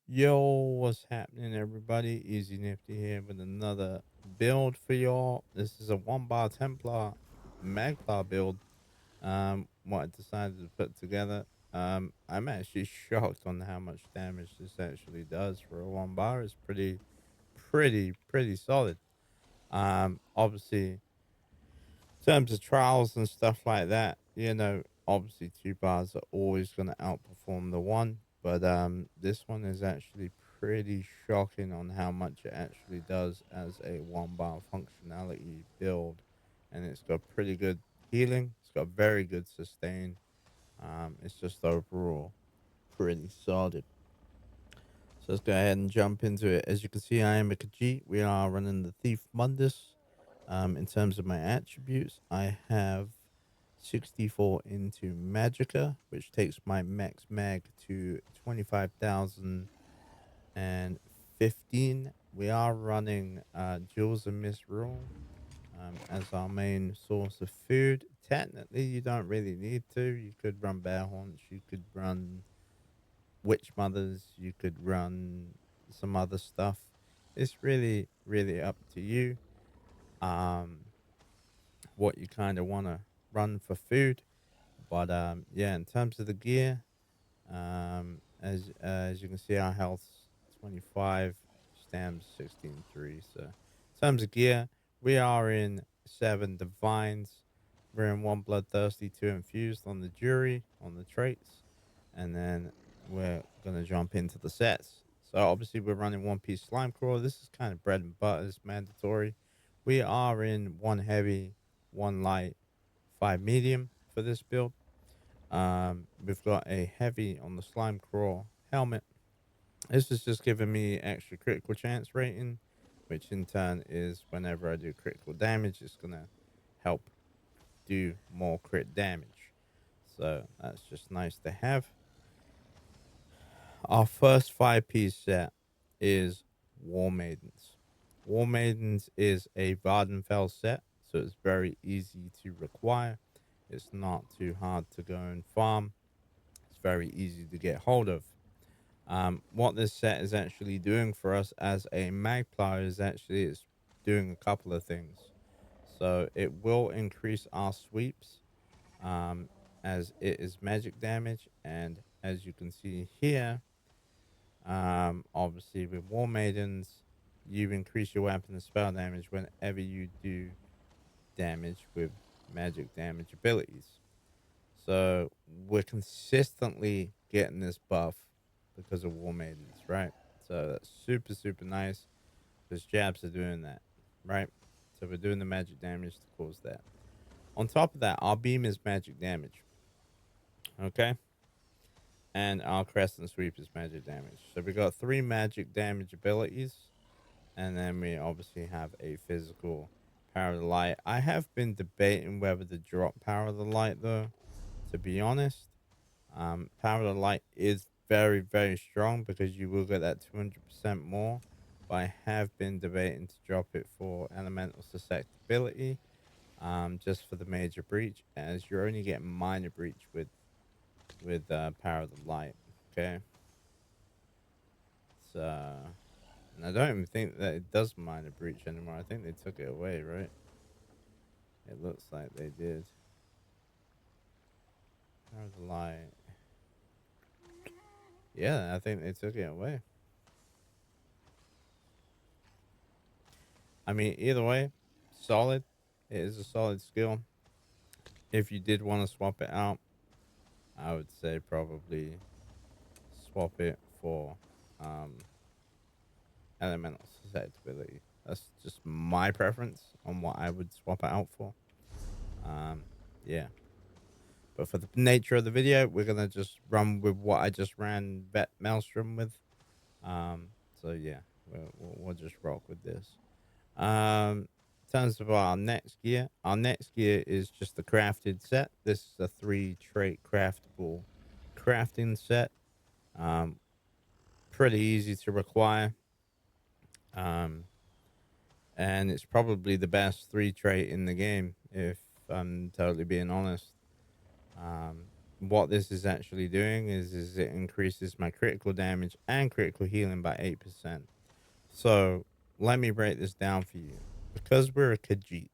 Yo, what's happening, everybody? Easy Nifty here with another build for y'all. This is a one bar Templar Magpie build. What I decided to put together. I'm actually shocked on how much damage this actually does for a one bar. It's pretty solid. Obviously, terms of trials and stuff like that, obviously two bars are always going to outperform the one, but this one is actually pretty shocking on how much it actually does as a one bar functionality build, and it's got pretty good healing. It's got very good sustain. It's just overall pretty solid. So let's go ahead and jump into it. As you can see, I am a Khajiit. We are running the Thief Mundus. In terms of my attributes, I have 64 into Magicka, which takes my max mag to 25,015. We are running Jewels and Misrule as our main source of food. Technically, you don't really need to. You could run Bear Haunch, you could run Witch Mothers, you could run some other stuff. It's really up to you. Um, what you kind of want to run for food. But yeah, in terms of the gear, as you can see, our health's 25, stam's 16.3. So in terms of gear, we are in 7 divines. We're in 1 bloodthirsty, 2 infused on the jury, on the traits, and then we're gonna jump into the sets. So obviously we're running 1 piece slime crawler. This is kind of bread and butter. It's mandatory. We are in 1 heavy, 1 light, 5 medium for this build. We've got a heavy on the slime crawl helmet. This is just giving me extra critical chance rating, which in turn is whenever I do critical damage, it's gonna help do more crit damage. So that's just nice to have. Our first 5 piece set is War Maidens. War Maidens is a Vardenfell set, so it's very easy to require. It's not too hard to go and farm. It's very easy to get hold of. What this set is actually doing for us as a magpie is actually it's doing a couple of things. So it will increase our sweeps um, as it is magic damage, and as you can see here, obviously with War Maidens, you increase your weapon and spell damage whenever you do damage with magic damage abilities. So we're consistently getting this buff because of War Maidens, right? So that's super nice because jabs are doing that, right? So we're doing the magic damage to cause that. On top of that, our beam is magic damage, okay? And our crest and sweep is magic damage. So we got 3 magic damage abilities, and then we obviously have a physical power of the light. I have been debating whether to drop power of the light though, to be honest. Power of the Light is very strong because you will get that 200% more. But I have been debating to drop it for elemental susceptibility, just for the major breach, as you're only getting minor breach with Power of the Light. Okay, so and I don't even think that it does minor breach anymore. I think they took it away, right? It looks like they did. Power of the Light. Yeah, I think they took it away. I mean, either way, solid. It is a solid skill. If you did want to swap it out, I would say probably swap it for um, elemental susceptibility. That's just my preference on what I would swap it out for. Um, yeah. But for the nature of the video, we're gonna just run with what I just ran Vet Maelstrom with. So yeah, we'll just rock with this. In terms of our next gear is just the crafted set. This is a 3 trait craftable crafting set. Um, Pretty easy to require. Um, and it's probably the best 3 trait in the game, if I'm totally being honest. Um, what this is actually doing is it increases my critical damage and critical healing by 8%. So let me break this down for you. Because we're a Khajiit,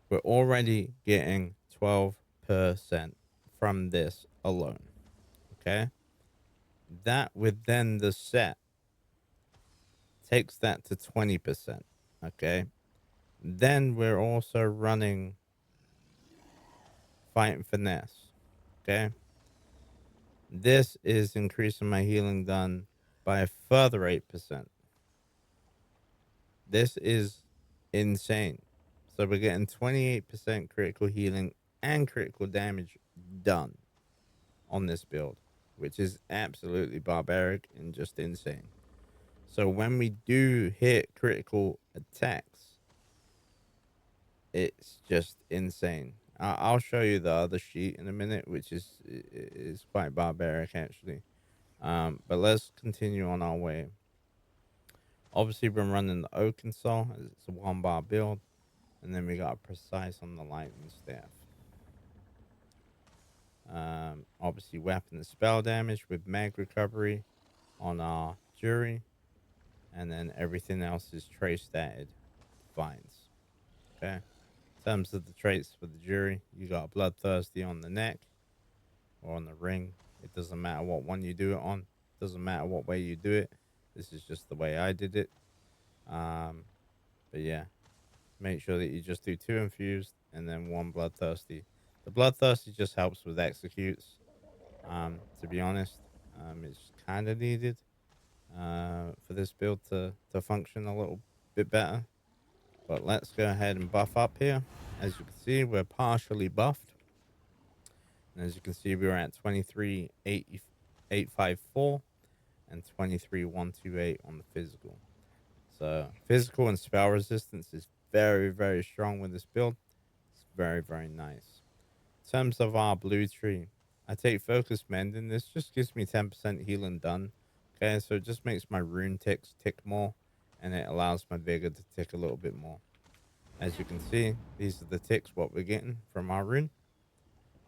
we're already getting 12% from this alone. Okay. That with then the set takes that to 20%. Okay. Then we're also running Fight and Finesse. Okay. This is increasing my healing done by a further 8%. This is insane. So we're getting 28% critical healing and critical damage done on this build, which is absolutely barbaric and just insane. So when we do hit critical attacks, it's just insane. I'll show you the other sheet in a minute, which is quite barbaric actually. But let's continue on our way. Obviously, we're running the Oaken Saw. It's a 1 bar build. And then we got Precise on the Lightning Staff. Obviously, weapon and spell damage with mag recovery on our Jury. And then everything else is trace statted vines. Okay. In terms of the traits for the Jury, you got Bloodthirsty on the neck or on the ring. It doesn't matter what one you do it on. Doesn't matter what way you do it. This is just the way I did it. But yeah, make sure that you just do 2 infused and then 1 bloodthirsty. The bloodthirsty just helps with executes. To be honest, it's kind of needed for this build to function a little bit better. But let's go ahead and buff up here. As you can see, we're partially buffed. And as you can see, we're at 23,854 and 23,128 on the physical. So physical and spell resistance is very, very strong with this build. It's very, very nice. In terms of our blue tree, I take Focus Mending. This just gives me 10% healing done. Okay, so it just makes my rune ticks tick more, and it allows my vigor to tick a little bit more. As you can see, these are the ticks what we're getting from our rune.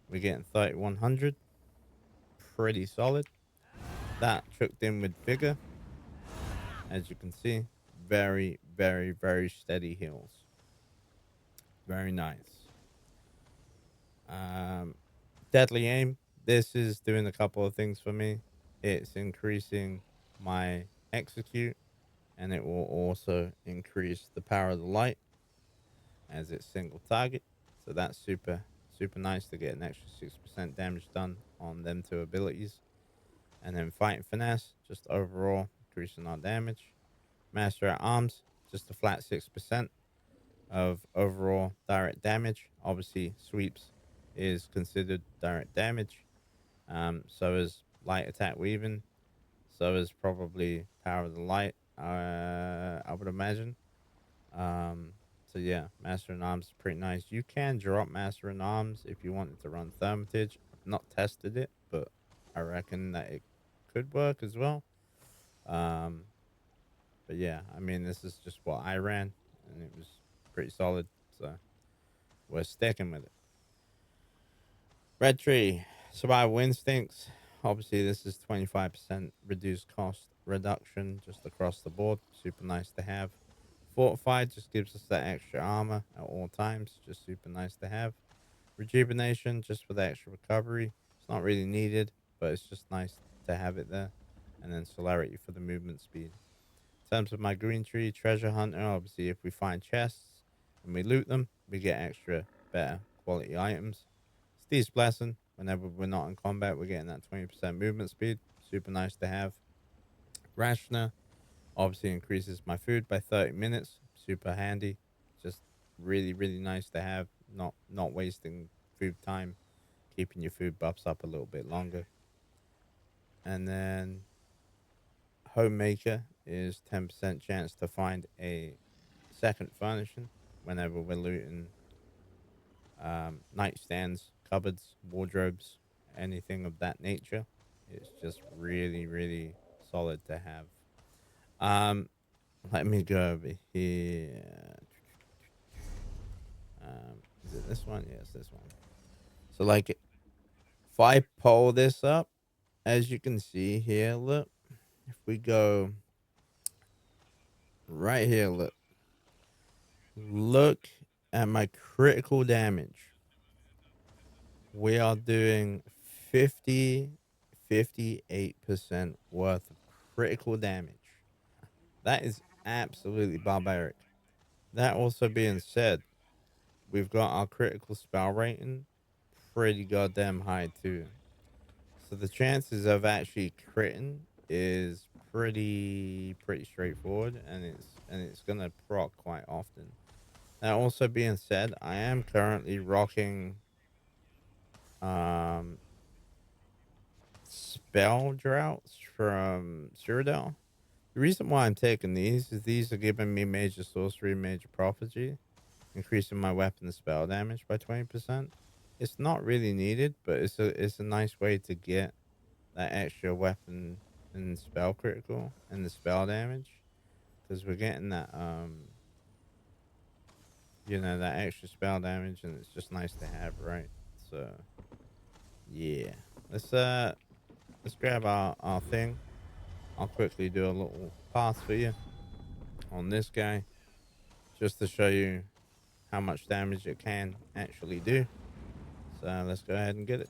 We're getting 3100. Pretty solid. That tricked in with vigor. As you can see, very, very, very steady heals. Very nice. Um, Deadly Aim. This is doing a couple of things for me. It's increasing my execute, and it will also increase the power of the light as it's single target. So that's super, super nice to get an extra 6% damage done on them 2 abilities. And then Fight and Finesse, just overall increasing our damage. Master at Arms, just a flat 6% of overall direct damage. Obviously, sweeps is considered direct damage. So is light attack weaving. So is probably power of the light. I would imagine. So yeah, Master in Arms is pretty nice. You can drop Master in Arms if you wanted to run Thermitage. I've not tested it, but I reckon that it could work as well. Um, but yeah, I mean, this is just what I ran, and it was pretty solid. So we're sticking with it. Red Tree, Survival Instincts. Obviously, this is 25% reduced cost reduction just across the board. Super nice to have. Fortified just gives us that extra armor at all times. Just super nice to have. Rejuvenation just for the extra recovery. It's not really needed, but it's just nice to have it there. And then Celerity for the movement speed. In terms of my green tree, Treasure Hunter, obviously, if we find chests and we loot them, we get extra better quality items. Steve's Blessing, whenever we're not in combat, we're getting that 20% movement speed. Super nice to have. Rationer obviously increases my food by 30 minutes. Super handy. Just really, really nice to have. Not wasting food time, keeping your food buffs up a little bit longer. And then Homemaker is 10% chance to find a second furnishing whenever we're looting nightstands, cupboards, wardrobes, anything of that nature. It's just really, really solid to have. Um, Let me go over here. Is it this one? Yes, this one. So like if I pull this up, as you can see here, look, if we go right here, look at my critical damage. We are doing 58% worth of critical damage. That is absolutely barbaric. That also being said, we've got our critical spell rating pretty goddamn high too. So the chances of actually critting is pretty straightforward, and it's gonna proc quite often. That also being said, I am currently rocking um spell droughts from Cyrodiil. The reason why I'm taking these is these are giving me major sorcery, major prophecy, increasing my weapon spell damage by 20%. It's not really needed, but it's a nice way to get that extra weapon and spell critical and the spell damage, because we're getting that that extra spell damage, and it's just nice to have, right? So yeah, let's uh let's grab our thing. I'll quickly do a little pass for you on this guy just to show you how much damage it can actually do. So let's go ahead and get it.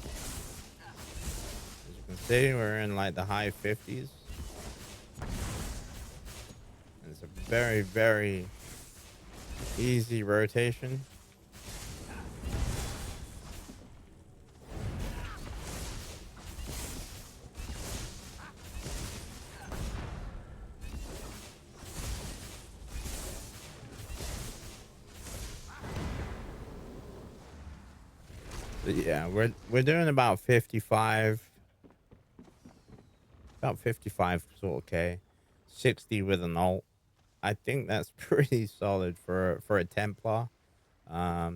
As you can see, we're in like the high 50s. And it's a very easy rotation. But yeah, we're doing about 55 sort of K, 60 with an ult. I think that's pretty solid for a Templar. My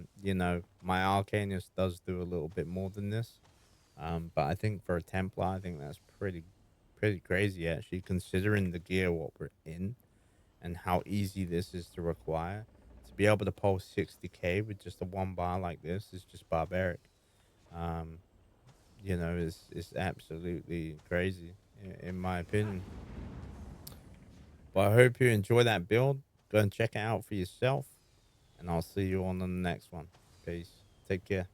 Arcanist does do a little bit more than this. But I think for a Templar, I think that's pretty crazy actually, considering the gear what we're in and how easy this is to require. To be able to pull 60K with just a one bar like this is just barbaric. Um, it's absolutely crazy in my opinion. But I hope you enjoy that build. Go and check it out for yourself, and I'll see you on the next one. Peace. Take care.